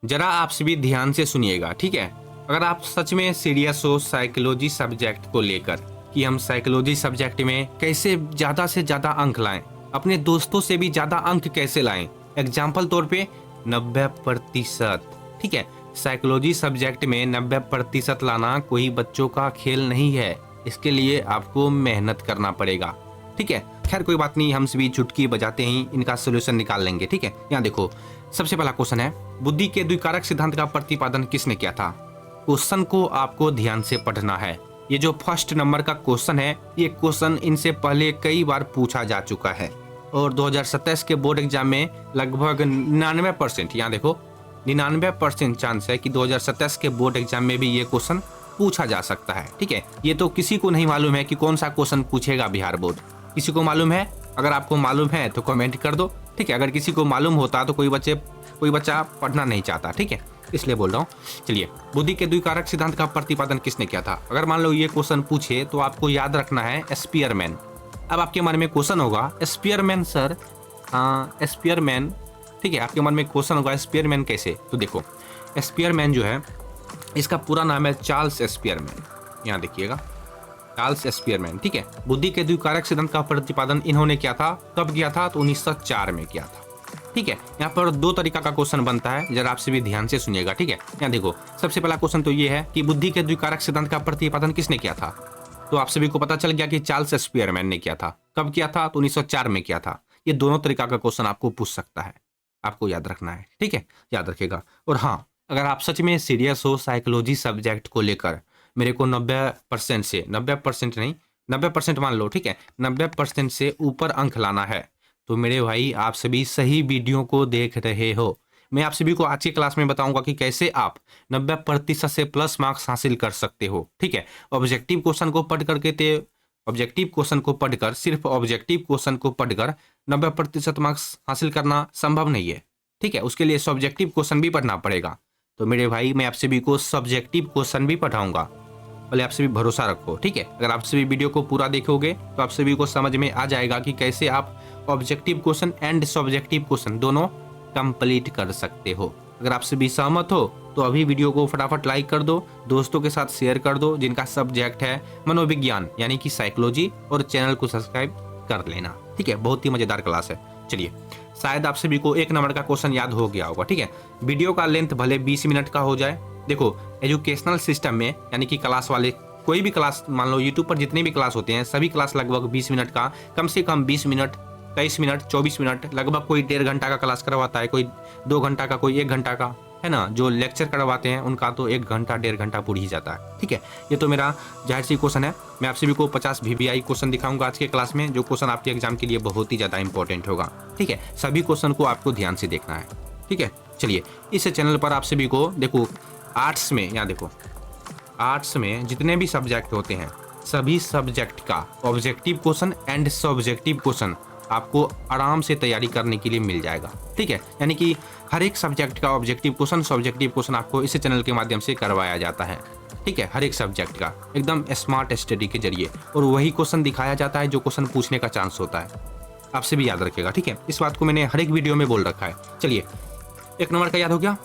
जरा आप सभी ध्यान से सुनिएगा, ठीक है। अगर आप सच में सीरियस हो साइकोलॉजी सब्जेक्ट को लेकर कि हम साइकोलॉजी सब्जेक्ट में कैसे ज़्यादा से ज़्यादा अंक लाएं, अपने दोस्तों से भी ज़्यादा अंक कैसे लाएं, एग्जाम्पल तौर पे 90%, ठीक है। साइकोलॉजी सब्जेक्ट में 90% लाना कोई बच्चों का खेल नहीं है। इसके लिए आपको मेहनत करना पड़ेगा, ठीक है। खैर कोई बात नहीं, हम सभी चुटकी बजाते ही इनका सोल्यूशन निकाल लेंगे, ठीक है। यहाँ देखो, सबसे पहला क्वेश्चन है, बुद्धि के द्विकारक सिद्धांत का प्रतिपादन किसने किया था। क्वेश्चन को आपको ध्यान से पढ़ना है। ये जो फर्स्ट नंबर का क्वेश्चन है, ये क्वेश्चन इनसे पहले कई बार पूछा जा चुका है और 2027 के बोर्ड एग्जाम में लगभग 99%, यहाँ देखो 99% चांस है कि 2027 के बोर्ड एग्जाम में भी ये क्वेश्चन पूछा जा सकता है, ठीक है। ये तो किसी को नहीं मालूम है कि कौन सा क्वेश्चन पूछेगा बिहार बोर्ड। किसी को मालूम है? अगर आपको मालूम है तो कमेंट कर दो, ठीक है। अगर किसी को मालूम होता तो कोई बच्चा पढ़ना नहीं चाहता, ठीक है, इसलिए बोल रहा हूँ। चलिए, बुद्धि के द्विकारक सिद्धांत का प्रतिपादन किसने किया था। अगर मान लो ये क्वेश्चन पूछे तो आपको याद रखना है स्पीयरमैन। अब आपके मन में क्वेश्चन होगा स्पीयरमैन सर, स्पीयरमैन, ठीक है, आपके मन में क्वेश्चन होगा स्पीयरमैन कैसे। तो देखो, स्पीयरमैन जो है इसका पूरा नाम है चार्ल्स स्पीयरमैन। यहाँ देखिएगा, चार्ल्स स्पीयरमैन, ठीक है। बुद्धि के द्विकारक सिद्धांत का प्रतिपादन इन्होंने किया था। कब किया था? तो 1904 में किया था, ठीक है। यहाँ पर दो तरीका का क्वेश्चन बनता है, जरा आपसे भी ध्यान से सुनिएगा, ठीक है। यहाँ देखो, सबसे पहला क्वेश्चन तो ये है कि बुद्धि के द्विकारक सिद्धांत का प्रतिपादन किसने किया था। तो आप सभी को पता चल गया कि चार्ल्स स्पीयरमैन ने किया था। कब किया था? तो 1904 में किया था। ये दोनों तरीका का क्वेश्चन आपको पूछ सकता है, आपको याद रखना है, ठीक है, याद रखेगा। और हाँ, अगर आप सच में सीरियस हो साइकोलॉजी सब्जेक्ट को लेकर, मेरे को 90% से, 90% नहीं, 90% मान लो, ठीक है, 90% से ऊपर अंक लाना है, तो मेरे भाई आप सभी सही वीडियो को देख रहे हो। मैं आप सभी को आज की क्लास में बताऊंगा कि कैसे आप 90% से प्लस मार्क्स हासिल कर सकते हो, ठीक है। ऑब्जेक्टिव क्वेश्चन को पढ़ करके ऑब्जेक्टिव क्वेश्चन को पढ़कर, सिर्फ ऑब्जेक्टिव क्वेश्चन को पढ़कर 90% मार्क्स हासिल करना संभव नहीं है, ठीक है। उसके लिए सब्जेक्टिव क्वेश्चन भी पढ़ना पड़ेगा। तो मेरे भाई, मैं आप सभी को सब्जेक्टिव क्वेश्चन भी पढ़ाऊंगा, पहले आप सभी भरोसा रखो, ठीक है। अगर आप सभी वीडियो को पूरा देखोगे तो आप सभी को समझ में आ जाएगा कि कैसे आप objective question and subjective question दोनों कंप्लीट कर सकते हो। अगर आप सभी सहमत हो तो अभी वीडियो को फटाफट लाइक कर दो, दोस्तों के साथ शेयर कर दो जिनका सब्जेक्ट है मनोविज्ञान यानी कि साइकोलॉजी, और चैनल को सब्सक्राइब कर लेना, ठीक है। बहुत ही मजेदार क्लास है। चलिए, शायद आप सभी को 1 नंबर का क्वेश्चन याद हो गया होगा, ठीक है। वीडियो का लेंथ भले 20 मिनट का हो जाए। देखो, एजुकेशनल सिस्टम में यानी कि क्लास वाले, कोई भी क्लास, मान लो यूट्यूब पर जितने भी क्लास होते हैं सभी क्लास लगभग 20 मिनट का, कम से कम 20 मिनट, 23 मिनट, 24 मिनट, लगभग कोई 1.5 घंटा का क्लास करवाता है, कोई 2 घंटा का, कोई 1 घंटा का, है ना। जो लेक्चर करवाते हैं उनका तो 1 घंटा 1.5 घंटा पूरी ही जाता है, ठीक है। ये तो मेरा जाहिर सी क्वेश्चन है। मैं आप सभी को 50 VBI क्वेश्चन दिखाऊंगा आज के क्लास में, जो क्वेश्चन आपके एग्जाम के लिए बहुत ही ज़्यादा इंपॉर्टेंट होगा, ठीक है। सभी क्वेश्चन को आपको ध्यान से देखना है, ठीक है। चलिए, इस चैनल पर आप सभी को देखो, आर्ट्स में, यहाँ देखो, आर्ट्स में जितने भी सब्जेक्ट होते हैं सभी सब्जेक्ट का objective question and subjective question आपको आराम से तैयारी करने के लिए मिल जाएगा, ठीक है। यानी कि हर एक सब्जेक्ट का ऑब्जेक्टिव क्वेश्चन, सब्जेक्टिव क्वेश्चन आपको इस चैनल के माध्यम से करवाया जाता है, ठीक है। हर एक सब्जेक्ट का एकदम स्मार्ट स्टडी के जरिए, और वही क्वेश्चन दिखाया जाता है जो क्वेश्चन पूछने का चांस होता है। आपसे भी याद रखेगा, ठीक है। इस बात को मैंने हर एक वीडियो में बोल रखा है। चलिए, 1 नंबर का याद हो गया।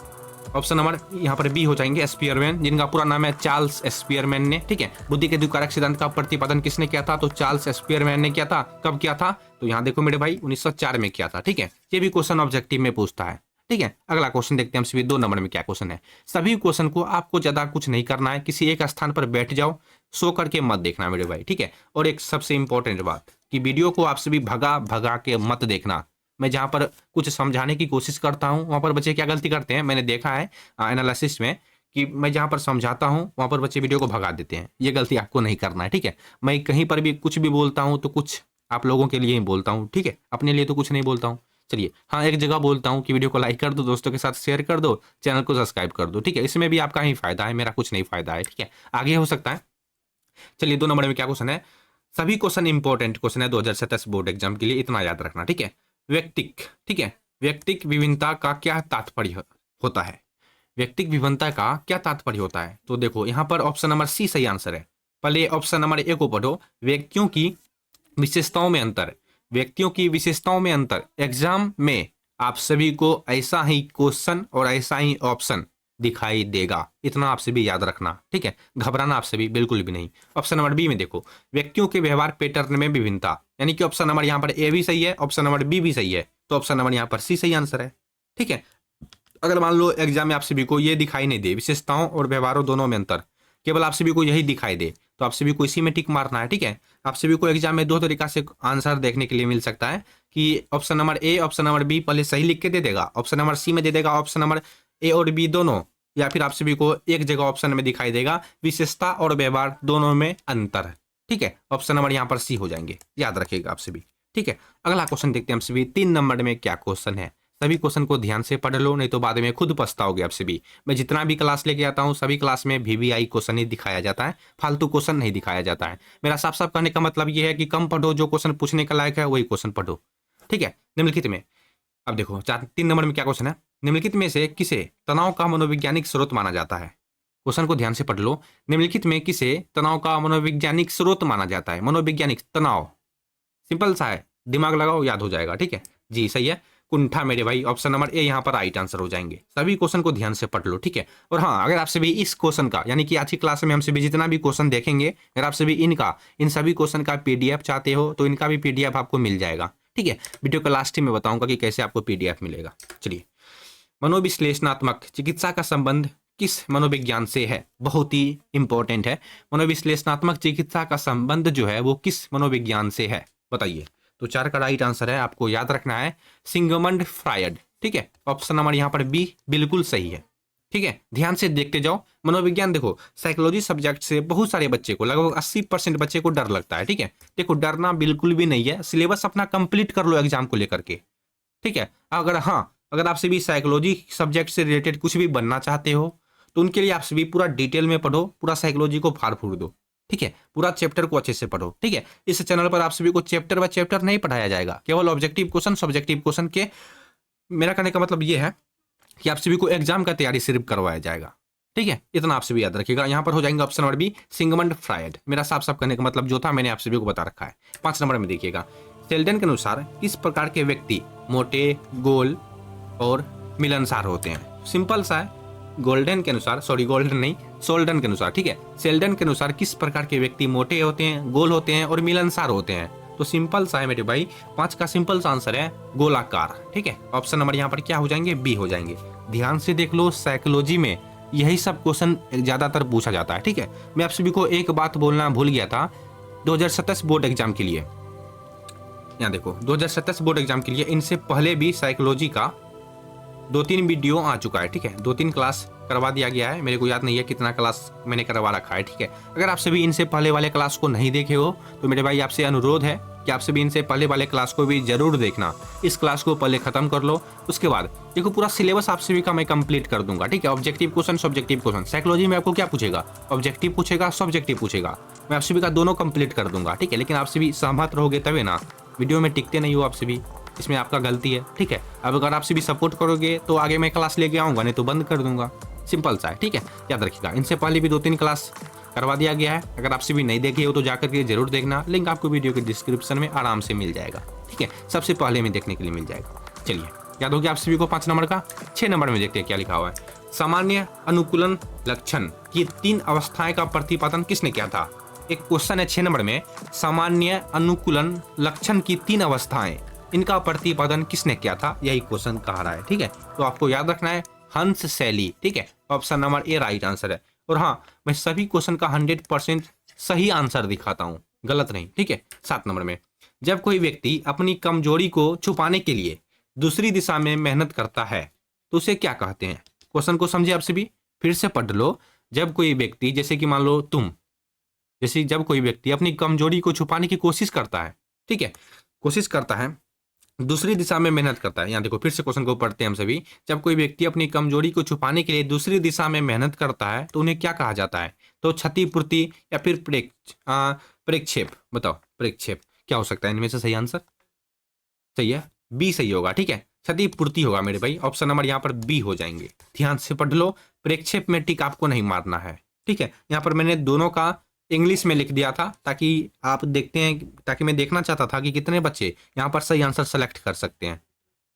ऑप्शन नंबर यहाँ पर बी हो जाएंगे, स्पीयरमैन, जिनका पूरा नाम है चार्ल्स स्पीयरमैन ने, ठीक है। बुद्धि के द्विकारक सिद्धांत का प्रतिपादन किसने किया था? तो चार्ल्स स्पीयरमैन ने किया था। कब किया था? तो यहाँ देखो मेरे भाई, 1904 में किया था, ठीक है। ये भी क्वेश्चन ऑब्जेक्टिव में पूछता है, ठीक है। अगला क्वेश्चन देखते हैं हम सभी, 2 नंबर में क्या क्वेश्चन है। सभी क्वेश्चन को आपको ज्यादा कुछ नहीं करना है, किसी एक स्थान पर बैठ जाओ, सो करके मत देखना मेरे भाई, ठीक है। और एक सबसे इंपॉर्टेंट बात कि वीडियो को आप सभी भगा भगा के मत देखना। मैं जहाँ पर कुछ समझाने की कोशिश करता हूँ वहाँ पर बच्चे क्या गलती करते हैं, मैंने देखा है एनालिसिस में, कि मैं जहाँ पर समझाता हूँ वहाँ पर बच्चे वीडियो को भगा देते हैं। ये गलती आपको नहीं करना है, ठीक है। मैं कहीं पर भी कुछ भी बोलता हूँ तो कुछ आप लोगों के लिए ही बोलता हूँ, ठीक है, अपने लिए तो कुछ नहीं बोलता हूँ। चलिए, हाँ, एक जगह बोलता हूँ कि वीडियो को लाइक कर दो, दोस्तों के साथ शेयर कर दो, चैनल को सब्सक्राइब कर दो, ठीक है। इसमें भी आपका ही फायदा है, मेरा कुछ नहीं फायदा है, ठीक है, आगे हो सकता है। चलिए, 2 नंबर में क्या क्वेश्चन है। सभी क्वेश्चन इंपॉर्टेंट क्वेश्चन है 2027 बोर्ड एग्जाम के लिए, इतना याद रखना, ठीक है। व्यक्तिक, ठीक है, व्यक्तिक विभिन्नता का क्या तात्पर्य होता है। व्यक्तिक विभिन्नता का क्या तात्पर्य होता है? तो देखो, यहाँ पर ऑप्शन नंबर सी सही आंसर है। पहले ऑप्शन नंबर ए को पढ़ो, व्यक्तियों की विशेषताओं में अंतर। व्यक्तियों की विशेषताओं में अंतर एग्जाम में आप सभी को ऐसा ही क्वेश्चन और ऐसा ही ऑप्शन दिखाई देगा, इतना आप सभी याद रखना, ठीक है। घबराना आप सभी बिल्कुल भी नहीं। ऑप्शन नंबर बी में देखो, व्यक्तियों के व्यवहार पैटर्न में विभिन्नता, यानी कि ऑप्शन नंबर यहाँ पर ए भी सही है, ऑप्शन नंबर बी भी सही है, तो ऑप्शन नंबर यहाँ पर सी सही आंसर है, ठीक है। अगर मान लो एग्जाम में आप सभी को ये दिखाई नहीं दे, विशेषताओं और व्यवहारों दोनों में अंतर, केवल आप सभी को यही दिखाई दे, तो आप सभी को इसी में टिक मारना है, ठीक है। आप सभी को एग्जाम में दो तरीका से आंसर देखने के लिए मिल सकता है कि option number A option number B पहले सही लिख के दे देगा, ऑप्शन नंबर सी में दे देगा ऑप्शन नंबर ए और बी दोनों, या फिर आप सभी को एक जगह ऑप्शन में दिखाई देगा विशेषता और व्यवहार दोनों में अंतर, ठीक है। ऑप्शन नंबर यहाँ पर सी हो जाएंगे, याद रखिएगा आप सभी, ठीक है। अगला क्वेश्चन देखते हैं हम सभी 3 नंबर में क्या क्वेश्चन है। सभी क्वेश्चन को ध्यान से पढ़ लो, नहीं तो बाद में खुद पछताओगे आप सभी। मैं जितना भी क्लास लेके आता हूँ सभी क्लास में VVI क्वेश्चन ही दिखाया जाता है, फालतू क्वेश्चन नहीं दिखाया जाता है। मेरा साफ साफ कहने का मतलब ये है कि कम पढ़ो, जो क्वेश्चन पूछने का लायक है वही क्वेश्चन पढ़ो, ठीक है। निम्नलिखित में, अब देखो 3 नंबर में क्या क्वेश्चन है, निम्नलिखित में से किसे तनाव का मनोवैज्ञानिक स्रोत माना जाता है। क्वेश्चन को ध्यान से पढ़ लो, निम्नलिखित में किसे तनाव का मनोवैज्ञानिक स्रोत माना जाता है। मनोवैज्ञानिक तनाव, सिंपल सा है, दिमाग लगाओ याद हो जाएगा, ठीक है जी, सही है कुंठा मेरे भाई, ऑप्शन नंबर ए यहाँ पर राइट आंसर हो जाएंगे। सभी क्वेश्चन को ध्यान से पढ़ लो, ठीक है। और हाँ, अगर आप सभी इस क्वेश्चन का, यानी कि आज की क्लास में हम सभी जितना भी क्वेश्चन देखेंगे, अगर आप सभी इन सभी क्वेश्चन का PDF चाहते हो तो इनका भी PDF आपको मिल जाएगा, ठीक है। वीडियो के लास्ट में बताऊंगा कि कैसे आपको PDF मिलेगा। चलिए, मनोविश्लेषणात्मक चिकित्सा का संबंध किस मनोविज्ञान से है, बहुत ही इंपॉर्टेंट है। मनोविश्लेषणात्मक चिकित्सा का संबंध जो है वो किस मनोविज्ञान से है, बताइए। तो 4 का राइट आंसर है, आपको याद रखना है सिगमंड फ्रायड, ठीक है। ऑप्शन नंबर यहाँ पर बी बिल्कुल सही है, ठीक है। ध्यान से देखते जाओ, मनोविज्ञान देखो साइकोलॉजी सब्जेक्ट से बहुत सारे बच्चे को, लगभग 80% बच्चे को डर लगता है, ठीक है। देखो डरना बिल्कुल भी नहीं है, सिलेबस अपना कंप्लीट कर लो एग्जाम को लेकर के, ठीक है। अगर आप सभी साइकोलॉजी सब्जेक्ट से रिलेटेड कुछ भी बनना चाहते हो तो उनके लिए आप सभी पूरा डिटेल में पढ़ो, पूरा साइकोलॉजी को फाड़ फूड़ दो, ठीक है। पूरा चैप्टर को अच्छे से पढ़ो, ठीक है। इस चैनल पर आप सभी को चैप्टर बाय चैप्टर नहीं पढ़ाया जाएगा, केवल ऑब्जेक्टिव क्वेश्चन सब्जेक्टिव क्वेश्चन के, मेरा कहने का मतलब ये है कि आप सभी को एग्जाम का तैयारी सिर्फ करवाया जाएगा, ठीक है। इतना आप सभी याद रखिएगा। यहाँ पर हो जाएंगे option number B Sigmund Freud, मेरा साफ साफ कहने का मतलब जो था मैंने आप सभी को बता रखा है। 5 नंबर में देखिएगा, शेल्डन के अनुसार किस प्रकार के व्यक्ति मोटे, गोल और मिलनसार होते हैं। सिंपल सा है, गोल्डन के अनुसार, सॉरी गोल्डन नहीं, सोल्डन के अनुसार, ठीक है। शेल्डन के अनुसार किस प्रकार के व्यक्ति मोटे होते हैं, गोल होते हैं और मिलनसार होते हैं। तो सिंपल सा है मेरे भाई, 5 का सिंपल सा आंसर है गोलाकार, ठीक है। ऑप्शन नंबर यहाँ पर क्या हो जाएंगे, बी हो जाएंगे। ध्यान से देख लो, साइकोलॉजी में यही सब क्वेश्चन ज्यादातर पूछा जाता है, ठीक है। मैं आप सभी को एक बात बोलना भूल गया था, 2027 बोर्ड एग्जाम के लिए, यहाँ देखो 2027 बोर्ड एग्जाम के लिए इनसे पहले भी साइकोलॉजी का 2-3 वीडियो आ चुका है, ठीक है। 2-3 क्लास करवा दिया गया है, मेरे को याद नहीं है कितना क्लास मैंने करवा रखा है, ठीक है। अगर आप सभी इनसे पहले वाले क्लास को नहीं देखे हो तो मेरे भाई आपसे अनुरोध है कि आप सभी इनसे पहले वाले क्लास को भी जरूर देखना। इस क्लास को पहले खत्म कर लो, उसके बाद देखो पूरा सिलेबस आप सभी का मैं कंप्लीट कर दूंगा, ठीक है। Objective question subjective question, psychology में आपको क्या पूछेगा, ऑब्जेक्टिव पूछेगा सब्जेक्टिव पूछेगा, मैं आप सभी का दोनों कंप्लीट कर दूंगा, ठीक है। लेकिन आप सभी सहमत रहोगे तभी ना, वीडियो में टिकते नहीं हो आप सभी, इसमें आपका गलती है, ठीक है। अब अगर आप सभी सपोर्ट करोगे तो आगे मैं क्लास लेके आऊंगा, नहीं तो बंद कर दूंगा, सिंपल सा है, ठीक है। याद रखिएगा, इनसे पहले भी 2-3 क्लास करवा दिया गया है, अगर आप सभी नहीं देखे हो तो जाकर के जरूर देखना, लिंक आपको वीडियो के डिस्क्रिप्शन में आराम से मिल जाएगा, ठीक है। सबसे पहले में देखने के लिए मिल जाएगा। चलिए, याद हो गया आप सभी को 5 नंबर का। 6 नंबर में देखते हैं क्या लिखा हुआ है, सामान्य अनुकूलन लक्षण की 3 अवस्थाएं का प्रतिपादन किसने किया था। एक क्वेश्चन है 6 नंबर में, सामान्य अनुकूलन लक्षण की 3 अवस्थाएं, इनका प्रतिपादन किसने किया था, यही क्वेश्चन कह रहा है, ठीक है। तो आपको याद रखना है हंस शैली, ठीक है। ऑप्शन नंबर ए राइट आंसर है। और हाँ, मैं सभी क्वेश्चन का 100% सही आंसर दिखाता हूँ, गलत नहीं, ठीक है। 7 नंबर में, जब कोई व्यक्ति अपनी कमजोरी को छुपाने के लिए दूसरी दिशा में मेहनत करता है तो उसे क्या कहते हैं। क्वेश्चन को समझे आप सभी, फिर से पढ़ लो। जब कोई व्यक्ति, जैसे कि मान लो तुम, जैसे जब कोई व्यक्ति अपनी कमजोरी को छुपाने की कोशिश करता है, ठीक है, कोशिश करता है, दूसरी दिशा में मेहनत करता है। यहाँ देखो फिर से क्वेश्चन को पढ़ते हैं हम सभी, जब कोई व्यक्ति अपनी कमजोरी को छुपाने के लिए दूसरी दिशा में मेहनत करता है तो उन्हें क्या कहा जाता है। तो क्षतिपूर्ति या फिर प्रेक्षेप, बताओ प्रेक्षेप क्या हो सकता है इनमें से, सही आंसर सही है, बी सही होगा, ठीक है। क्षतिपूर्ति होगा मेरे भाई, ऑप्शन नंबर यहाँ पर बी हो जाएंगे। ध्यान से पढ़ लो, प्रेक्षेप में टिक आपको नहीं मारना है, ठीक है। यहाँ पर मैंने दोनों का इंग्लिश में लिख दिया था ताकि आप देखते हैं, ताकि मैं देखना चाहता था कि कितने बच्चे यहाँ पर सही आंसर सेलेक्ट कर सकते हैं,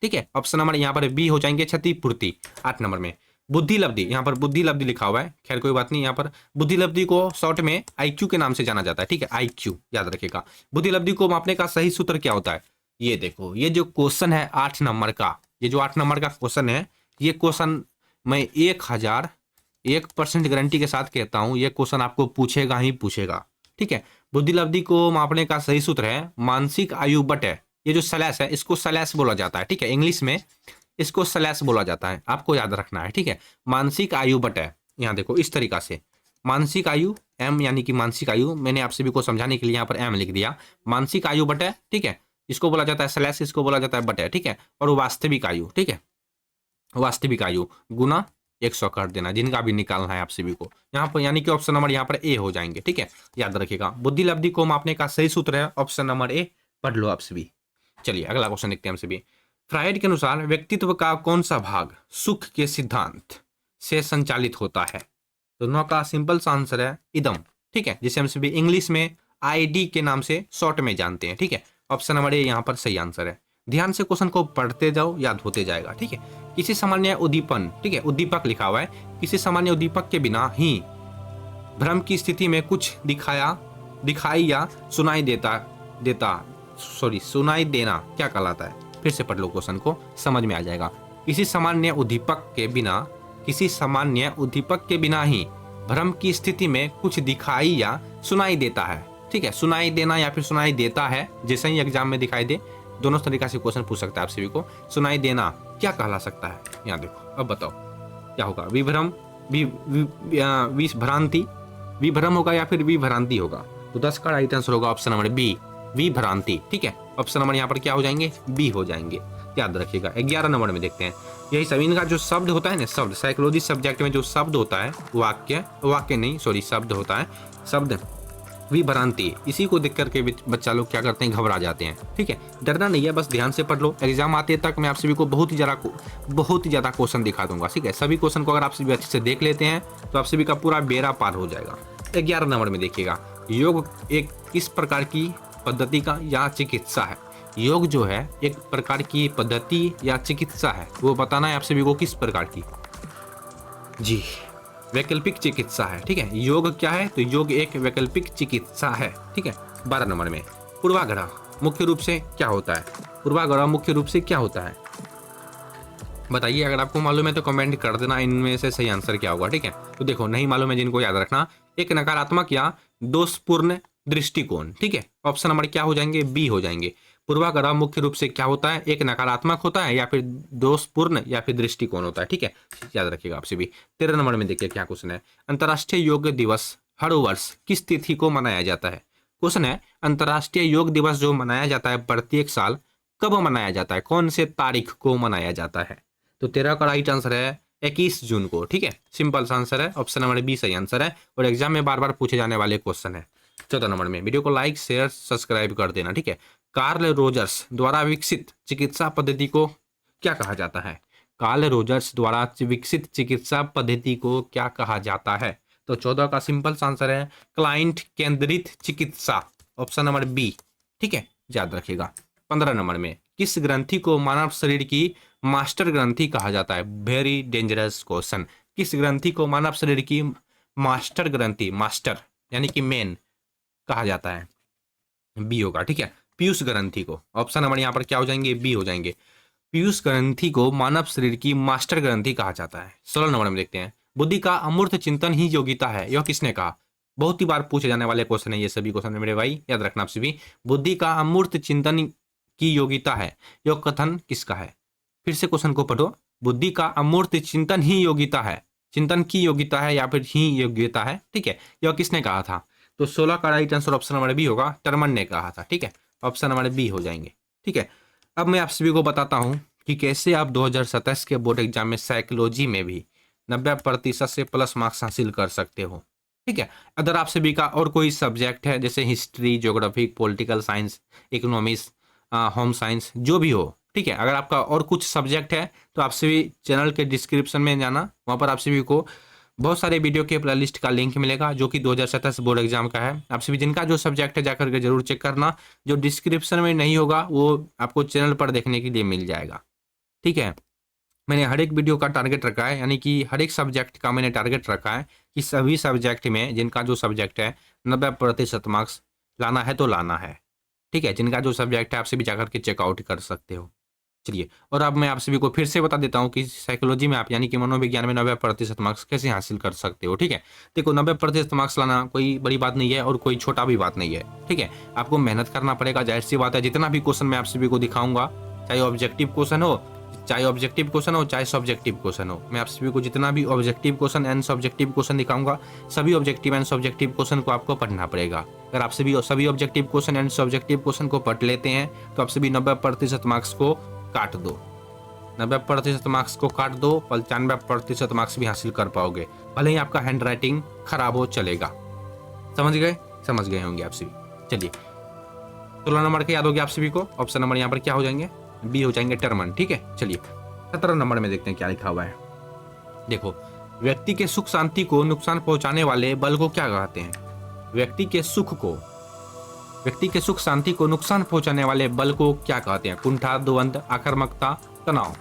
ठीक है। ऑप्शन नंबर यहाँ पर बी हो जाएंगे क्षतिपूर्ति। 8 नंबर में बुद्धि लब्धि, यहाँ पर बुद्धि लब्धि लिखा हुआ है, खैर कोई बात नहीं। यहाँ पर बुद्धि लब्धि को शॉर्ट में आईक्यू के नाम से जाना जाता है, ठीक है, आईक्यू याद रखिएगा। बुद्धि लब्धि को मापने का सही सूत्र क्या होता है? ये देखो, ये जो क्वेश्चन है 8 नंबर का, ये जो 8 नंबर का क्वेश्चन है, ये क्वेश्चन मैं 1001% गारंटी के साथ कहता हूं, ये क्वेश्चन आपको पूछेगा ही पूछेगा, ठीक है। बुद्धि लब्धि को मापने का सही सूत्र है मानसिक आयु बटे, ये जो स्लैश है इसको स्लैश बोला जाता है, ठीक है, इंग्लिश में इसको स्लैश बोला जाता है, आपको याद रखना है, ठीक है। मानसिक आयु बटे, यहाँ देखो इस तरीका से मानसिक आयु, एम यानी कि मानसिक आयु, मैंने आप सभी को समझाने के लिए यहाँ पर एम लिख दिया, मानसिक आयु बटे, ठीक है, इसको बोला जाता है स्लैश, इसको बोला जाता है बटे, ठीक है। और वास्तविक आयु, ठीक है, वास्तविक आयु गुना 100 कर देना, जिनका भी निकालना है आप सभी को यहाँ पर, यानी कि ऑप्शन नंबर यहाँ पर ए हो जाएंगे, ठीक है, याद रखिएगा। बुद्धि लब्धि को मापने का सही सूत्र है ऑप्शन नंबर ए, पढ़ लो आप सभी। चलिए अगला क्वेश्चन देखते हैं हम सभी। फ्राइड के अनुसार व्यक्तित्व का कौन सा भाग सुख के सिद्धांत से संचालित होता है? दोनों का सिंपल सा आंसर है इदम, ठीक है, जिसे हम सभी इंग्लिश में आईडी के नाम से शॉर्ट में जानते हैं, ठीक है। ऑप्शन नंबर ए यहाँ पर सही आंसर है। ध्यान से क्वेश्चन को पढ़ते जाओ, याद होते जाएगा, ठीक है। किसी सामान्य उद्दीपन, ठीक है, उद्दीपक लिखा हुआ है, किसी सामान्य उद्दीपक के बिना ही भ्रम की स्थिति में कुछ दिखाई या सुनाई सुनाई देना क्या कहलाता है? फिर से पढ़ लो क्वेश्चन को, समझ में आ जाएगा। किसी सामान्य उद्दीपक के बिना ही भ्रम की स्थिति में कुछ दिखाई या सुनाई देता है, ठीक है, सुनाई देना या फिर सुनाई देता है, जैसे ही एग्जाम में दिखाई दे, दोनों तरीका से क्वेश्चन पूछ सकता है आप सभी को। सुनाई देना क्या कहला सकता है? यहाँ देखो, अब बताओ क्या होगा? विभ्रम, विभ्रांति, विभ्रम होगा या फिर विभ्रांति होगा? तो 10 का राइट आंसर होगा ऑप्शन नंबर बी, विभ्रांति, ठीक है। ऑप्शन नंबर यहाँ पर क्या हो जाएंगे? बी हो जाएंगे, याद रखिएगा। 11 नंबर में देखते हैं, यही सब इनका जो शब्द होता है ना, शब्द साइकोलॉजी सब्जेक्ट में जो शब्द होता है, शब्द होता है, शब्द विभ्रांति, इसी को देख करके बच्चा लोग क्या करते हैं? घबरा जाते हैं, ठीक है। डरना नहीं है, बस ध्यान से पढ़ लो, एग्जाम आते तक मैं आप सभी को बहुत ही ज़्यादा क्वेश्चन दिखा दूंगा, ठीक है। सभी क्वेश्चन को अगर आप सभी अच्छे से देख लेते हैं तो आप सभी का पूरा बेड़ा पार हो जाएगा। 11 नंबर में देखिएगा, योग एक किस प्रकार की पद्धति का या चिकित्सा है? योग जो है एक प्रकार की पद्धति या चिकित्सा है, वो बताना है आप सभी को किस प्रकार की। जी, वैकल्पिक चिकित्सा है, ठीक है। योग क्या है? तो योग एक वैकल्पिक चिकित्सा है, ठीक है। 12 नंबर में पूर्वाग्रह मुख्य रूप से क्या होता है? पूर्वाग्रह मुख्य रूप से क्या होता है बताइए। अगर आपको मालूम है तो कमेंट कर देना, इनमें से सही आंसर क्या होगा, ठीक है। तो देखो, नहीं मालूम है जिनको याद रखना, एक नकारात्मक या दोषपूर्ण दृष्टिकोण, ठीक है। ऑप्शन नंबर क्या हो जाएंगे? बी हो जाएंगे। पूर्वाग्रह मुख्य रूप से क्या होता है? एक नकारात्मक होता है या फिर दोषपूर्ण या फिर दृष्टिकोण होता है, ठीक है, याद रखिएगा आपसे भी। 13 नंबर में देखिए क्या क्वेश्चन है, अंतर्राष्ट्रीय योग दिवस हर वर्ष किस तिथि को मनाया जाता है? क्वेश्चन है, अंतर्राष्ट्रीय योग दिवस जो मनाया जाता है प्रत्येक साल, कब मनाया जाता है? कौन से तारीख को मनाया जाता है? तो 13 का राइट आंसर है 21 जून को, ठीक है, सिंपल सा आंसर है, ऑप्शन नंबर बी सही आंसर है, और एग्जाम में बार बार पूछे जाने वाले क्वेश्चन है। 14 नंबर में वीडियो को लाइक शेयर सब्सक्राइब कर देना, ठीक है। कार्ल रोजर्स द्वारा विकसित चिकित्सा पद्धति को क्या कहा जाता है? कार्ल रोजर्स द्वारा विकसित चिकित्सा पद्धति को क्या कहा जाता है? तो 14 का सिंपल आंसर है क्लाइंट केंद्रित चिकित्सा, ऑप्शन नंबर बी, ठीक है, याद रखिएगा। 15 नंबर में किस ग्रंथि को मानव शरीर की मास्टर ग्रंथि कहा जाता है? Very dangerous question. किस ग्रंथि को मानव शरीर की मास्टर ग्रंथि, मास्टर यानी कि मेन कहा जाता है? बी होगा, ठीक है, पीयूष ग्रंथि को। ऑप्शन नंबर यहाँ पर क्या हो जाएंगे? बी हो जाएंगे। पीयूष ग्रंथि को मानव शरीर की मास्टर ग्रंथि कहा जाता है। 16 नंबर में देखते हैं, बुद्धि का अमूर्त चिंतन ही योगिता है, यह किसने कहा? बहुत ही बार पूछे जाने वाले क्वेश्चन है ये सभी क्वेश्चन मेरे भाई, याद रखना आप सभी। बुद्धि का अमूर्त चिंतन की योगिता है, यह कथन किसका है? फिर से क्वेश्चन को पढ़ो, बुद्धि का अमूर्त चिंतन ही योगिता है, चिंतन की योगिता है या फिर ही योग्यता है, ठीक है, यह किसने कहा था? तो 16 का right answer option number B होगा, टर्मन ने कहा था, ठीक है, ऑप्शन नंबर बी हो जाएंगे, ठीक है। अब मैं आप सभी को बताता हूं कि कैसे आप 2027 के बोर्ड एग्जाम में साइकोलॉजी में भी 90% से प्लस मार्क्स हासिल कर सकते हो, ठीक है। अगर आप सभी का और कोई सब्जेक्ट है जैसे history, geography, political science, economics, home science, जो भी हो, ठीक है, अगर आपका और कुछ सब्जेक्ट है तो आप सभी चैनल के डिस्क्रिप्शन में जाना, वहाँ पर आप सभी को बहुत सारे वीडियो के प्लेलिस्ट का लिंक मिलेगा जो कि 2027 बोर्ड एग्जाम का है। आप सभी जिनका जो सब्जेक्ट है जाकर के जरूर चेक करना, जो डिस्क्रिप्शन में नहीं होगा वो आपको चैनल पर देखने के लिए मिल जाएगा। ठीक है। मैंने हर एक वीडियो का टारगेट रखा है, यानी कि हर एक सब्जेक्ट का मैंने टारगेट रखा है कि सभी सब्जेक्ट में जिनका जो सब्जेक्ट है 90% मार्क्स लाना है तो लाना है। ठीक है, जिनका जो सब्जेक्ट है आप सभी जाकर के चेकआउट कर सकते हो। चलिए, और अब मैं आप सभी को फिर से बता देता हूँ कि साइकोलॉजी में आप यानी कि मनोविज्ञान में 90% मार्क्स कैसे हासिल कर सकते हो। ठीक है, देखो 90% मार्क्स लाना कोई बड़ी बात नहीं है और कोई छोटा भी बात नहीं है। ठीक है, आपको मेहनत करना पड़ेगा, जाहिर सी बात है। जितना भी क्वेश्चन मैं आप सभी को दिखाऊंगा, चाहे ऑब्जेक्टिव क्वेश्चन हो, चाहे सब्जेक्टिव क्वेश्चन हो, मैं आप सभी को जितना भी objective question and subjective question दिखाऊंगा, सभी ऑब्जेक्टिव एंड सब्जेक्टिव क्वेश्चन को आपको पढ़ना पड़ेगा। अगर आप सभी objective question and subjective question को पढ़ लेते हैं तो आप सभी 90% मार्क्स को काट दो। 90% मार्क्स को काट दो, 95% मार्क्स भी हासिल कर पाओगे, भले ही आपका हैंड राइटिंग खराब हो, चलेगा। समझ गए होंगे आप सभी। चलिए, 16 नंबर के याद हो गया आप सभी को। ऑप्शन नंबर यहाँ पर क्या हो जाएंगे, बी हो जाएंगे, टर्मन। ठीक है, चलिए 17 नंबर में देखते हैं क्या लिखा हुआ है। देखो, व्यक्ति के सुख शांति को नुकसान पहुंचाने वाले बल को क्या कहते हैं? व्यक्ति के सुख शांति को नुकसान पहुंचाने वाले बल को क्या कहते हैं? कुंठा, द्वंद, आक्रामकता, तनाव।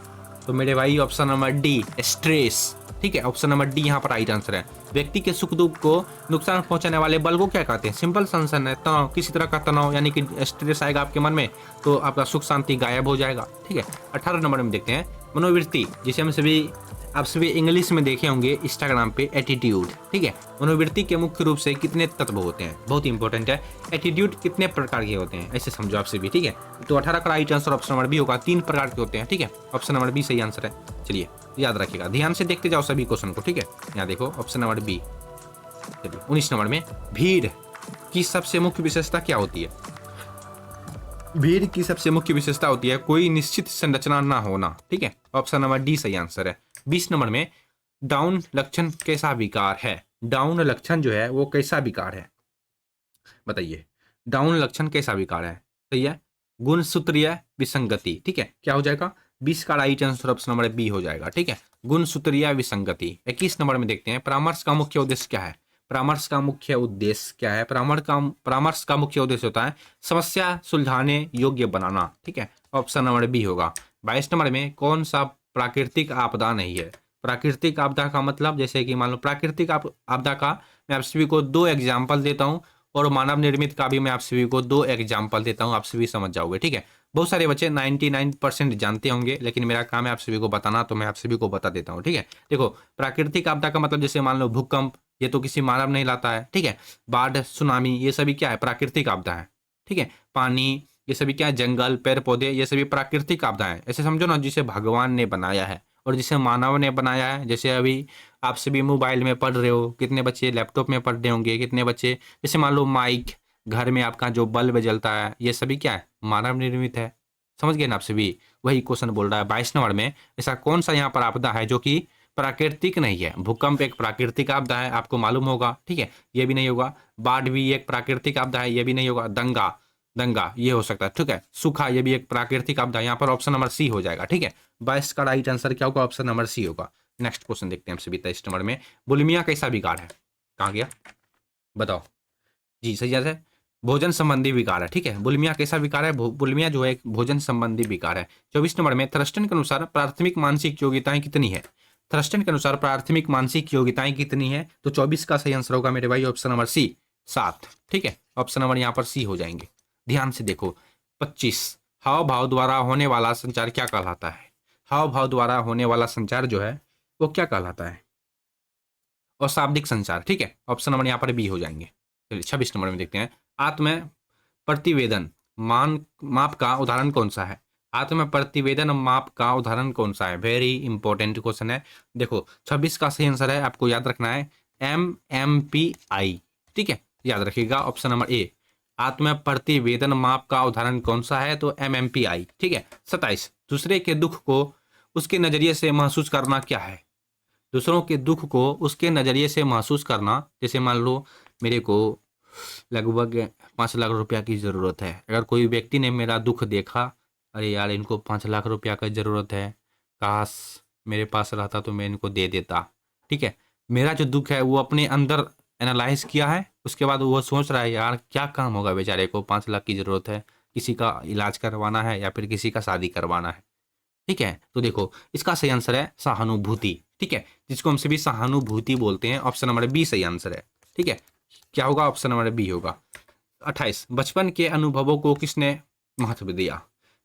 तो मेरे भाई ऑप्शन नंबर डी, स्ट्रेस। ठीक है, ऑप्शन नंबर डी यहाँ पर राइट आंसर है। व्यक्ति के सुख दुख को नुकसान पहुंचाने वाले बल को क्या कहते हैं? सिंपल आंसर है तनाव। किसी तरह का तनाव यानी कि स्ट्रेस आएगा आपके मन में तो आपका सुख शांति गायब हो जाएगा। ठीक है, 18 नंबर में देखते हैं मनोवृत्ति, जिसे आप सभी इंग्लिश में देखे होंगे इंस्टाग्राम पे, एटीट्यूड। ठीक है, मनोवृत्ति के मुख्य रूप से कितने तत्व होते हैं? बहुत इंपॉर्टेंट है। एटीट्यूड कितने प्रकार के होते हैं, ऐसे समझो आप सभी। ठीक है, तो 18 का right answer option number B होगा। 3 प्रकार के होते हैं। ठीक है, ऑप्शन नंबर बी सही आंसर है। चलिए, याद रखिएगा, ध्यान से देखते जाओ सभी क्वेश्चन को। ठीक है, यहाँ देखो ऑप्शन नंबर बी। चलिए, 19 नंबर में भीड़ की सबसे मुख्य विशेषता क्या होती है? भीड़ की सबसे मुख्य विशेषता होती है कोई निश्चित संरचना ना होना। ठीक है, ऑप्शन नंबर डी सही आंसर है। 20 नंबर में डाउन लक्षण कैसा विकार है? डाउन लक्षण जो है वो कैसा विकार है, बताइए। डाउन लक्षण कैसा विकार है? सही है, गुणसूत्रीय विसंगति। ठीक है, क्या हो जाएगा? 20 का right answer option number B हो जाएगा। ठीक है, गुणसूत्रीय विसंगति। 21 नंबर में देखते हैं परामर्श का मुख्य उद्देश्य क्या है? परामर्श का मुख्य उद्देश्य क्या है? परामर्श का मुख्य उद्देश्य होता है समस्या सुलझाने योग्य बनाना। ठीक है, ऑप्शन नंबर बी होगा। 22 नंबर में कौन सा प्राकृतिक आपदा नहीं है? प्राकृतिक आपदा का मतलब, जैसे कि मान लो प्राकृतिक आपदा का मैं आप सभी को 2 एग्जाम्पल देता हूँ और मानव निर्मित का भी मैं आप सभी को 2 एग्जाम्पल देता हूँ, आप सभी समझ जाओगे। ठीक है, बहुत सारे बच्चे 99% जानते होंगे, लेकिन मेरा काम है आप सभी को बताना, तो मैं आप सभी को बता देता हूँ। ठीक है, देखो प्राकृतिक आपदा का मतलब जैसे मान लो भूकंप, ये तो किसी मानव नहीं लाता है। ठीक है, बाढ़, सुनामी, ये सभी क्या है? प्राकृतिक आपदा है। ठीक है, पानी, ये सभी क्या है? जंगल, पेड़ पौधे, ये सभी प्राकृतिक आपदा है। ऐसे समझो ना, जिसे भगवान ने बनाया है और जिसे मानव ने बनाया है। जैसे अभी आप सभी मोबाइल में पढ़ रहे हो, कितने बच्चे लैपटॉप में पढ़ रहे होंगे, कितने बच्चे जैसे मान लो माइक, घर में आपका जो बल्ब जलता है, ये सभी क्या है? मानव निर्मित है। समझ गए ना आप सभी? वही क्वेश्चन बोल रहा है 22 नंबर में, ऐसा कौन सा यहाँ पर आपदा है जो कि प्राकृतिक नहीं है? भूकंप एक प्राकृतिक आपदा है, आपको मालूम होगा। ठीक है, ये भी नहीं होगा। बाढ़ भी एक प्राकृतिक आपदा है, ये भी नहीं होगा। दंगा ये हो सकता है। ठीक है, सूखा, ये भी एक प्राकृतिक आपदा है। यहाँ पर ऑप्शन नंबर सी हो जाएगा। ठीक है, 22 का राइट आंसर क्या होगा? ऑप्शन नंबर सी होगा। नेक्स्ट क्वेश्चन देखते हैं हम सभी 23 नंबर में, बुलिमिया कैसा विकार है? कहाँ गया, बताओ जी। सही है, भोजन संबंधी विकार है। ठीक है, बुलिमिया कैसा विकार है? बुलिमिया जो है एक भोजन संबंधी विकार है। 24 नंबर में थर्स्टन के अनुसार प्राथमिक मानसिक योग्यताएं कितनी है? थर्स्टन के अनुसार प्राथमिक मानसिक योग्यताएं कितनी है? तो 24 का सही आंसर होगा मेरे भाई ऑप्शन नंबर सी, 7। ठीक है, ऑप्शन नंबर यहाँ पर सी हो जाएंगे। ध्यान से देखो 25, हाव भाव द्वारा होने वाला संचार क्या कहलाता है? हाव भाव द्वारा होने वाला संचार जो है वो क्या कहलाता है? अशाब्दिक संचार। ठीक है, ऑप्शन नंबर यहाँ पर बी हो जाएंगे। चलिए 26 नंबर में देखते हैं, आत्म प्रतिवेदन माप का उदाहरण कौन सा है? आत्म प्रतिवेदन माप का उदाहरण कौन सा है? वेरी इंपॉर्टेंट क्वेश्चन है। देखो 26 का सही आंसर है, आपको याद रखना है MMPI। ठीक है, याद रखिएगा ऑप्शन नंबर ए, आत्म प्रतिवेदन माप का उदाहरण कौन सा है? तो MMPI। ठीक है, 27, दूसरे के दुख को उसके नजरिए से महसूस करना क्या है? दूसरों के दुख को उसके नज़रिए से महसूस करना, जैसे मान लो मेरे को लगभग 5 लाख रुपया की ज़रूरत है। अगर कोई व्यक्ति ने मेरा दुख देखा, अरे यार इनको 5 लाख रुपया का ज़रूरत है, काश मेरे पास रहता तो मैं इनको दे देता। ठीक है, मेरा जो दुख है वो अपने अंदर एनालाइज किया है, उसके बाद वो सोच रहा है यार क्या काम होगा बेचारे को, 5 लाख की ज़रूरत है, किसी का इलाज करवाना है या फिर किसी का शादी करवाना है। ठीक है, तो देखो इसका सही आंसर है सहानुभूति। ठीक है, जिसको हम सभी सहानुभूति बोलते हैं। ऑप्शन नंबर बी सही आंसर है। ठीक है, क्या होगा? ऑप्शन नंबर बी होगा। 28 बचपन के अनुभवों को किसने महत्व दिया?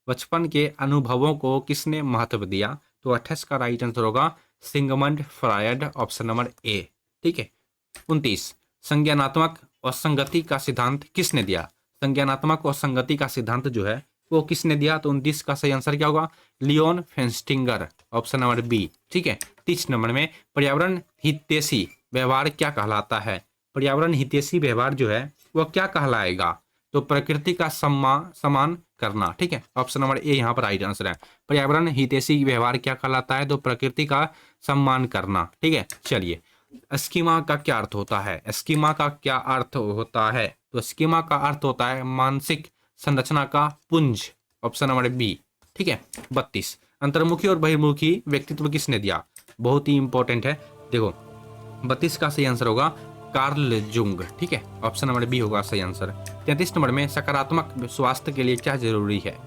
बचपन के अनुभवों को किसने महत्व दिया? तो 28 का राइट आंसर होगा Sigmund Freud, option number A. ठीक है, 29 संज्ञानात्मक और संगति का सिद्धांत किसने दिया? संज्ञानात्मक और संगति का सिद्धांत जो है वो किसने दिया? तो 29 का सही आंसर क्या होगा? Leon Festinger, option number B. ठीक है, 30 नंबर में पर्यावरण हितैषी व्यवहार क्या कहलाता है? पर्यावरण हितैषी व्यवहार जो है वह क्या कहलाएगा? तो प्रकृति का सम्मान करना। ठीक है, ऑप्शन नंबर ए यहाँ पर राइट आंसर है। पर्यावरण हितैषी व्यवहार क्या कहलाता है? तो प्रकृति का सम्मान करना। ठीक है, चलिए स्कीमा का क्या अर्थ होता है? स्कीमा का क्या अर्थ होता है? तो स्कीमा का अर्थ होता है मानसिक संरचना का पुंज, ऑप्शन नंबर बी। ठीक है, 32 अंतर्मुखी और बहिर्मुखी व्यक्तित्व किसने दिया? बहुत ही इंपॉर्टेंट है। देखो 32 का सही आंसर होगा कार्ल जुंग। ठीक है, ऑप्शन नंबर बी होगा सही आंसर। 33 नंबर में सकारात्मक स्वास्थ्य के लिए क्या जरूरी है?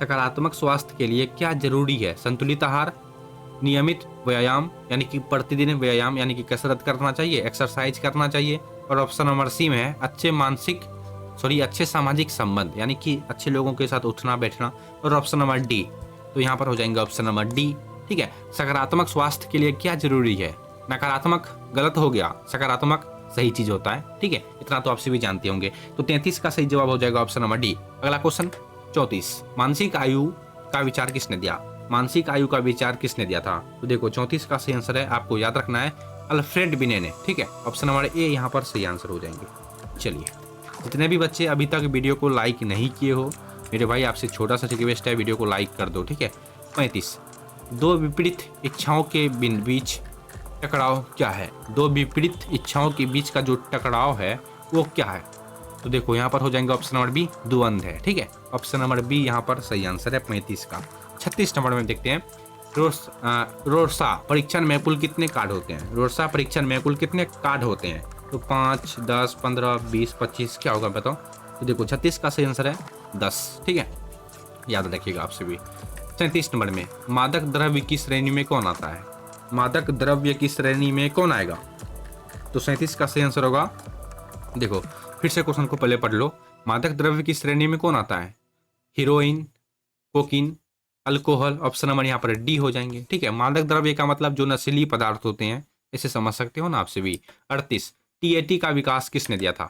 सकारात्मक स्वास्थ्य के लिए क्या जरूरी है? संतुलित आहार, नियमित व्यायाम यानी कि प्रतिदिन व्यायाम यानी कि कसरत करना चाहिए, एक्सरसाइज करना चाहिए। और ऑप्शन नंबर सी में है अच्छे सामाजिक संबंध यानी कि अच्छे लोगों के साथ उठना बैठना। और ऑप्शन नंबर डी, तो यहाँ पर हो जाएंगे ऑप्शन नंबर डी। ठीक है, सकारात्मक स्वास्थ्य के लिए क्या जरूरी है? नकारात्मक गलत हो गया, सकारात्मक सही चीज होता है। ठीक है, इतना तो आपसे भी जानते होंगे। तो 33 का सही जवाब हो जाएगा ऑप्शन नंबर डी। अगला क्वेश्चन 34 मानसिक आयु का विचार किसने दिया? मानसिक आयु का विचार किसने दिया था? तो देखो 34 का सही आंसर है, आपको याद रखना है अल्फ्रेड बिने ने। ठीक है, ऑप्शन नंबर ए यहाँ पर सही आंसर हो जाएंगे। चलिए, जितने भी बच्चे अभी तक वीडियो को लाइक नहीं किए हो, मेरे भाई आपसे छोटा सा रिक्वेस्ट है, वीडियो को लाइक कर दो। ठीक है, 35 दो विपरीत इच्छाओं के बीच टकराव क्या है? दो विपरीत इच्छाओं के बीच का जो टकराव है वो क्या है? तो देखो यहाँ पर हो जाएंगे ऑप्शन नंबर बी द्वंद्व है। ठीक है, ऑप्शन नंबर बी यहाँ पर सही आंसर है 35 का। 36 नंबर में देखते हैं रोर्सा परीक्षण में कुल कितने कार्ड होते हैं? रोर्सा परीक्षण में कुल कितने कार्ड होते हैं? तो 5, 10, 15, 20, 25 क्या होगा बताओ? तो देखो 36 का सही आंसर है 10। ठीक है, याद रखिएगा आपसे भी। 37 नंबर में मादक द्रव्य की श्रेणी में कौन आता है? मादक द्रव्य की श्रेणी में कौन आएगा? तो 37 का सही आंसर होगा, देखो फिर से क्वेश्चन को पहले पढ़ लो। मादक द्रव्य की श्रेणी में कौन आता है? Heroine, cocaine, alcohol, option number यहाँ पर डी हो जाएंगे। ठीक है, मादक द्रव्य का मतलब जो नशीली पदार्थ होते हैं, इसे समझ सकते हो ना आपसे भी। 38 टीएटी का विकास किसने दिया था?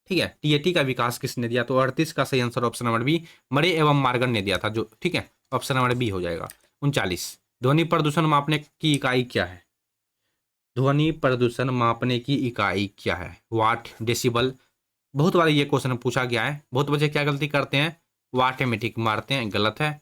ठीक है, टीएटी का विकास किसने दिया? तो 38 का सही आंसर ऑप्शन नंबर बी मरे एवं मार्गन ने दिया था जो। ठीक है, ऑप्शन नंबर बी हो जाएगा। 39 ध्वनि प्रदूषण मापने की इकाई क्या है? ध्वनि प्रदूषण मापने की इकाई क्या है? वाट, डेसिबल। बहुत बार ये क्वेश्चन पूछा गया है। बहुत बच्चे क्या गलती करते हैं? वाट में टिक मारते हैं, गलत है।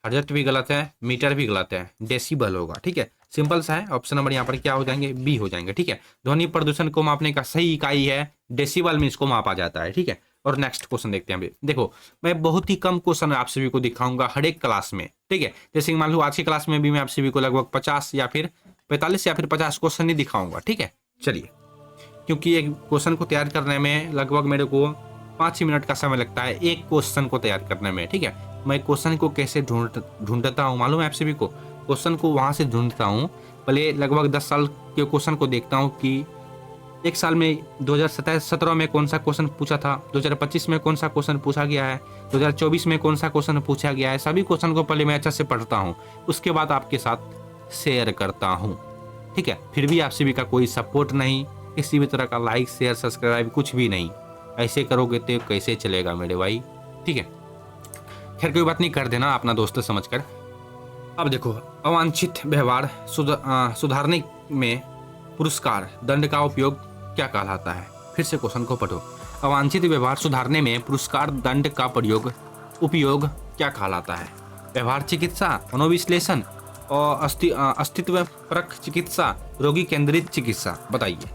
हर्ट्ज भी गलत है, मीटर भी गलत है, डेसिबल होगा। ठीक है, सिंपल सा है। ऑप्शन नंबर यहाँ पर क्या हो जाएंगे? बी हो जाएंगे। ठीक है, ध्वनि प्रदूषण को मापने का सही इकाई है डेसिबल में, इसको मापा जाता है। ठीक है, और नेक्स्ट क्वेश्चन देखते हैं। देखो मैं बहुत ही कम क्वेश्चन आप सभी को दिखाऊंगा हर एक क्लास में। ठीक है, जैसे मान लो आज की क्लास में भी मैं आप सभी को लगभग 50 या फिर 45 या फिर 50 क्वेश्चन ही दिखाऊंगा। ठीक है, चलिए, क्योंकि एक क्वेश्चन को तैयार करने में लगभग मेरे को 5 मिनट का समय लगता है एक क्वेश्चन को तैयार करने में। ठीक है, मैं क्वेश्चन को कैसे ढूंढता हूँ मालूम है आप सभी को? क्वेश्चन को वहां से ढूंढता हूँ, पहले लगभग 10 साल के क्वेश्चन को देखता हूँ कि एक साल में 2017 में कौन सा क्वेश्चन पूछा था, 2025 में कौन सा क्वेश्चन पूछा गया है, 2024 में कौन सा क्वेश्चन पूछा गया है। सभी क्वेश्चन को पहले मैं अच्छा से पढ़ता हूँ, उसके बाद आपके साथ शेयर करता हूँ। ठीक है, फिर भी आप सभी का कोई सपोर्ट नहीं, किसी भी तरह का लाइक शेयर सब्सक्राइब कुछ भी नहीं। ऐसे करोगे तो कैसे चलेगा मेरे भाई? ठीक है, खैर कोई बात नहीं, कर देना अपना दोस्त समझकर। अब देखो अवांछित व्यवहार सुधारने में पुरस्कार दंड का उपयोग क्या कहलाता है? फिर से क्वेश्चन को पढ़ो। अवांछित व्यवहार सुधारने में पुरस्कार दंड का उपयोग क्या कहलाता है? व्यवहार चिकित्सा, मनोविश्लेषण और अस्तित्व परक चिकित्सा, रोगी केंद्रित चिकित्सा, बताइए।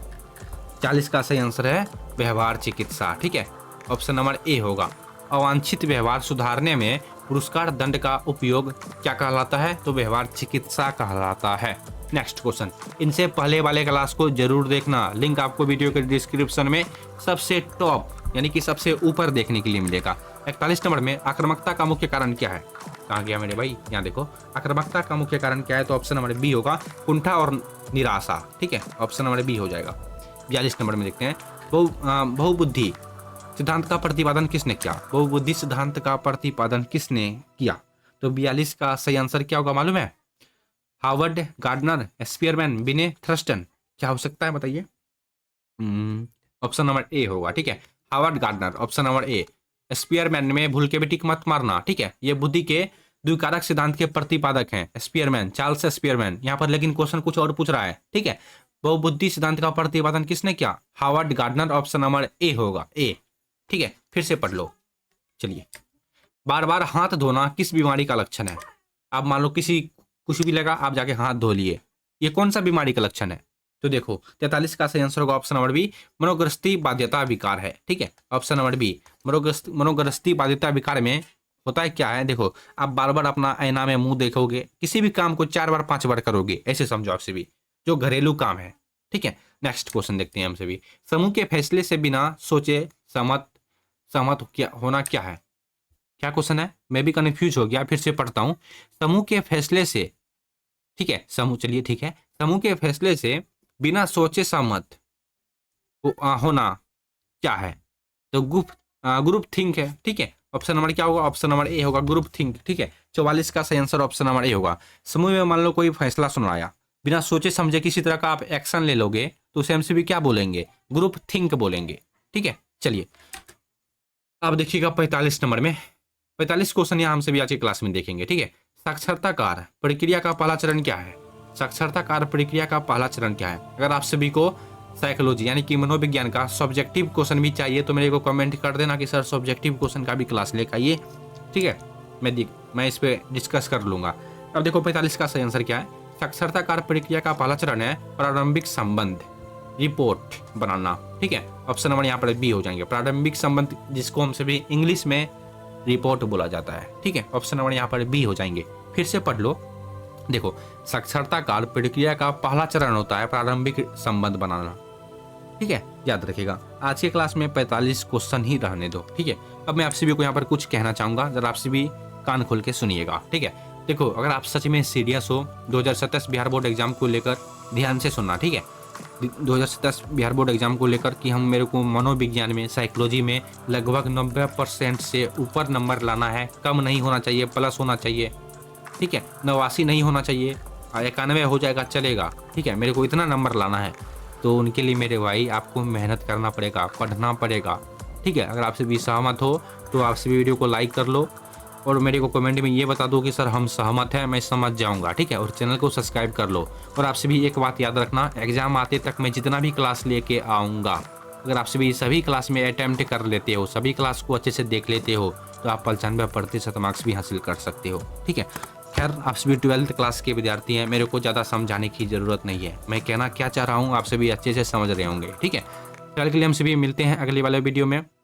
40 का सही आंसर है व्यवहार चिकित्सा। ठीक है, ऑप्शन नंबर ए होगा। अवांछित व्यवहार सुधारने में पुरस्कार दंड का उपयोग क्या कहलाता है? तो व्यवहार चिकित्सा कहलाता है। नेक्स्ट क्वेश्चन, इनसे पहले वाले क्लास को जरूर देखना, लिंक आपको वीडियो के डिस्क्रिप्शन में सबसे टॉप यानी कि सबसे ऊपर देखने के लिए मिलेगा। 41 नंबर में आक्रामकता का मुख्य कारण क्या है? कहाँ गया मेरे भाई, यहाँ देखो, आक्रामकता का मुख्य कारण क्या है? तो ऑप्शन नंबर बी होगा, कुंठा और निराशा। ठीक है, ऑप्शन नंबर बी हो जाएगा। 42 नंबर में देखते हैं, बहुबुद्धि सिद्धांत का प्रतिपादन किसने किया? बहुबुद्धि सिद्धांत का प्रतिपादन किसने किया? तो 42 का सही आंसर क्या होगा मालूम है? हार्वर्ड, गार्डनर, स्पीयरमैन, बिने, थ्रस्टन। क्या हो सकता है बताइए? ऑप्शन नंबर ए होगा। ठीक है, हार्वर्ड गार्डनर, ऑप्शन नंबर ए। स्पीयरमैन में भूल के भी टिक मत मारना। ठीक है, ये बुद्धि के द्विकारक सिद्धांत के प्रतिपादक हैं स्पीयरमैन, चार्ल्स स्पीयरमैन। यहाँ पर लेकिन क्वेश्चन कुछ और पूछ रहा है। ठीक है, बहुबुद्धि सिद्धांत का प्रतिपादन किसने किया? हार्वर्ड गार्डनर, ऑप्शन नंबर ए होगा, ए। ठीक है, फिर से पढ़ लो। चलिए, बार बार हाथ धोना किस बीमारी का लक्षण है? आप मान लो किसी कुछ भी लगा, आप जाके हाथ धो लिए, ये कौन सा बीमारी का लक्षण है? तो देखो 43 का सही आंसर होगा ऑप्शन नंबर बी, मनोग्रस्ती बाध्यता विकार है। ठीक है, ऑप्शन नंबर बी, मनोग्रस्ती बाध्यता विकार में होता है क्या है? देखो, आप बार बार अपना आईना में मुंह देखोगे, किसी भी काम को 4 बार 5 बार करोगे, ऐसे समझो आपसे भी, जो घरेलू काम है। ठीक है, नेक्स्ट क्वेश्चन देखते हैं हमसे भी। समूह के फैसले से बिना सोचे सहमत क्या होना क्या है? क्या क्वेश्चन है? मैं भी कन्फ्यूज हो गया, फिर से पढ़ता हूं। समूह के फैसले से, ठीक है, चलिए ठीक है, समूह के फैसले से बिना सोचे सहमत होना क्या है? तो ग्रुप थिंक है। ठीक है, ऑप्शन नंबर क्या होगा? ऑप्शन नंबर ए होगा, ग्रुप थिंक। ठीक है, 44 का सही आंसर ऑप्शन नंबर ए होगा। समूह में मान लो कोई फैसला सुनाया, बिना सोचे समझे किसी तरह का आप एक्शन ले लोगे, तो उसे हमसे भी क्या बोलेंगे? ग्रुप थिंक बोलेंगे। ठीक है, चलिए अब देखिएगा 45 नंबर में। 45 क्वेश्चन यहाँ हमसे भी आज की क्लास में देखेंगे। ठीक है, साक्षरताकार प्रक्रिया का पहला चरण क्या है? साक्षरताकार प्रक्रिया का पहला चरण क्या है? अगर आप सभी को साइकोलॉजी यानी कि मनोविज्ञान का सब्जेक्टिव क्वेश्चन भी चाहिए तो मेरे को कमेंट कर देना कि सर सब्जेक्टिव क्वेश्चन का भी क्लास लेकर आइए। ठीक है, मैं इस पे डिस्कस कर लूंगा। अब देखो 45 का सही आंसर क्या है? साक्षरताकार प्रक्रिया का पहला चरण है प्रारंभिक संबंध, रिपोर्ट बनाना। ठीक है, ऑप्शन नंबर यहाँ पर बी हो जाएंगे, प्रारंभिक संबंध, जिसको हम सभी इंग्लिश में रिपोर्ट बोला जाता है। ठीक है, ऑप्शन नंबर यहाँ पर बी हो जाएंगे। फिर से पढ़ लो। देखो, साक्षरताकार प्रक्रिया का पहला चरण होता है प्रारंभिक संबंध बनाना। ठीक है, याद रखिएगा। आज के क्लास में 45 क्वेश्चन ही रहने दो। ठीक है, अब मैं आप सभी को यहाँ पर कुछ कहना चाहूंगा, जरा आप सभी कान खोल के सुनिएगा। ठीक है, देखो, अगर आप सच में सीरियस हो 2027 बिहार बोर्ड एग्जाम को लेकर, ध्यान से सुनना। ठीक है, 2027 बिहार बोर्ड एग्जाम को लेकर कि मेरे को मनोविज्ञान में, साइकोलॉजी में लगभग 90% से ऊपर नंबर लाना है, कम नहीं होना चाहिए, प्लस होना चाहिए। ठीक है, 89 नहीं होना चाहिए, 91 हो जाएगा चलेगा। ठीक है, मेरे को इतना नंबर लाना है, तो उनके लिए मेरे भाई आपको मेहनत करना पड़ेगा, पढ़ना पड़ेगा। ठीक है, अगर आपसे भी सहमत हो तो आपसे भी वीडियो को लाइक कर लो और मेरे को कमेंट में ये बता दो कि सर हम सहमत हैं, मैं समझ जाऊंगा। ठीक है, और चैनल को सब्सक्राइब कर लो। और आपसे भी एक बात याद रखना, एग्जाम आते तक मैं जितना भी क्लास लेके आऊँगा, अगर आपसे भी सभी क्लास में अटैम्प्ट कर लेते हो, सभी क्लास को अच्छे से देख लेते हो, तो आप 95% मार्क्स भी हासिल कर सकते हो। ठीक है, खैर आप सभी 12th क्लास के विद्यार्थी हैं, मेरे को ज़्यादा समझाने की ज़रूरत नहीं है, मैं कहना क्या चाह रहा हूँ आप सभी अच्छे से समझ रहे होंगे। ठीक है, कल के लिए हम सभी मिलते हैं अगले वाले वीडियो में।